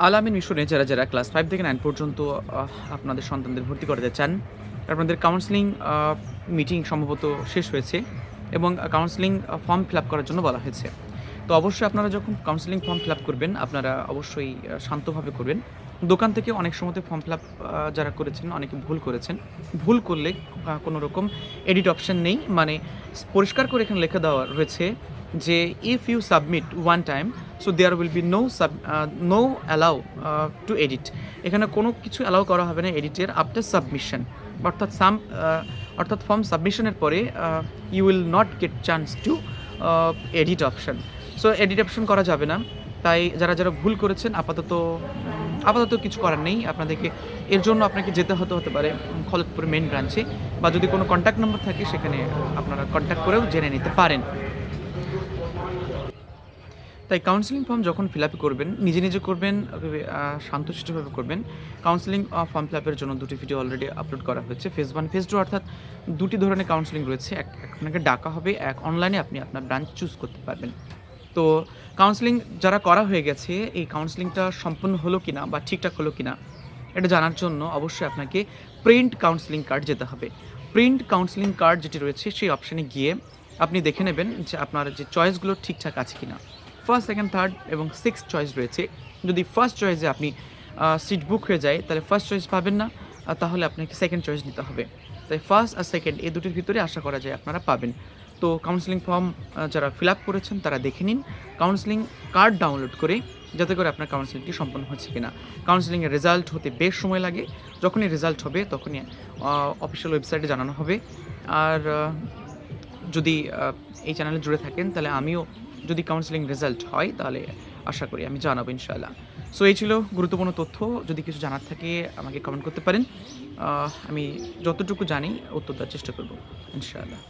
আল আমিন মিশনে যারা ক্লাস 5 থেকে 9 পর্যন্ত আপনাদের সন্তানদের ভর্তি করাতে চান, আপনাদের কাউন্সেলিং মিটিং সম্ভবত শেষ হয়েছে এবং কাউন্সেলিং ফর্ম ফিল আপ করার জন্য বলা হয়েছে। তো অবশ্যই আপনারা যখন কাউন্সেলিং ফর্ম ফিল আপ করবেন, আপনারা অবশ্যই শান্তভাবে করবেন। দোকান থেকে অনেক সময়তে ফর্ম ফিল আপ যারা করেছেন, অনেকে ভুল করেছেন। ভুল করলে কোনো রকম এডিট অপশন নেই। মানে পরিষ্কার করে এখানে লেখা দেওয়া রয়েছে যে, "if you submit one time, so there will be no allow to edit." এখানে কোনো কিছু অ্যালাউ করা হবে না এডিটের আফটার সাবমিশন। অর্থাৎ অর্থাৎ ফর্ম সাবমিশনের পরে you will not get chance to edit option. So edit option করা যাবে না। তাই যারা ভুল করেছেন আপাতত কিছু করার নেই। আপনাদেরকে এর জন্য আপনাকে যেতে হতে পারে খলতপুর মেইন ব্রাঞ্চে, বা যদি কোনো কন্ট্যাক্ট নম্বর থাকে সেখানে আপনারা কন্ট্যাক্ট করেও জেনে নিতে পারেন। তাই কাউন্সেলিং ফর্ম যখন ফিল আপ করবেন, নিজে করবেন, শান্তশিষ্টভাবে করবেন। কাউন্সেলিং ফর্ম ফিল আপের জন্য 2টি ভিডিও অলরেডি আপলোড করা হয়েছে। ফেজ 1, ফেজ 2, অর্থাৎ 2টি ধরনের কাউন্সেলিং রয়েছে। আপনাকে ডাকা হবে, এক অনলাইনে আপনি আপনার ব্রাঞ্চ চুজ করতে পারবেন। তো কাউন্সেলিং যারা করা হয়ে গেছে, এই কাউন্সেলিংটা সম্পূর্ণ হলো কিনা বা ঠিকঠাক হলো কিনা এটা জানার জন্য অবশ্যই আপনাকে প্রিন্ট কাউন্সেলিং কার্ড যেতে হবে। প্রিন্ট কাউন্সেলিং কার্ড যেটি রয়েছে সেই অপশানে গিয়ে আপনি দেখে নেবেন যে আপনার যে চয়েসগুলো ঠিকঠাক আছে কিনা। ফার্স্ট, সেকেন্ড, থার্ড এবং সিক্সথ চয়েস রয়েছে। যদি ফার্স্ট চয়েসে আপনি সিট বুক হয়ে যায়, তাহলে ফার্স্ট চয়েস পাবেন না, তাহলে আপনাকে সেকেন্ড চয়েস নিতে হবে। তাই ফার্স্ট আর সেকেন্ড এই দুটির ভিতরে আশা করা যায় আপনারা পাবেন। তো কাউন্সেলিং ফর্ম যারা ফিল আপ করেছেন তারা দেখে নিন কাউন্সেলিং কার্ড ডাউনলোড করে, যাতে করে আপনার কাউন্সেলিংটি সম্পন্ন হচ্ছে কিনা। কাউন্সেলিংয়ের রেজাল্ট হতে বেশ সময় লাগে। যখনই রেজাল্ট হবে তখনই অফিসিয়াল ওয়েবসাইটে জানানো হবে। আর যদি এই চ্যানেলে জুড়ে থাকেন, তাহলে আমিও যদি কাউন্সেলিং রেজাল্ট হয় তাহলে আশা করি আমি জানাবো ইনশাআল্লাহ। সো এই ছিল গুরুত্বপূর্ণ তথ্য। যদি কিছু জানার থাকে আমাকে কমেন্ট করতে পারেন। আমি যতটুকু জানি উত্তর দেওয়ার চেষ্টা করব ইনশাআল্লাহ।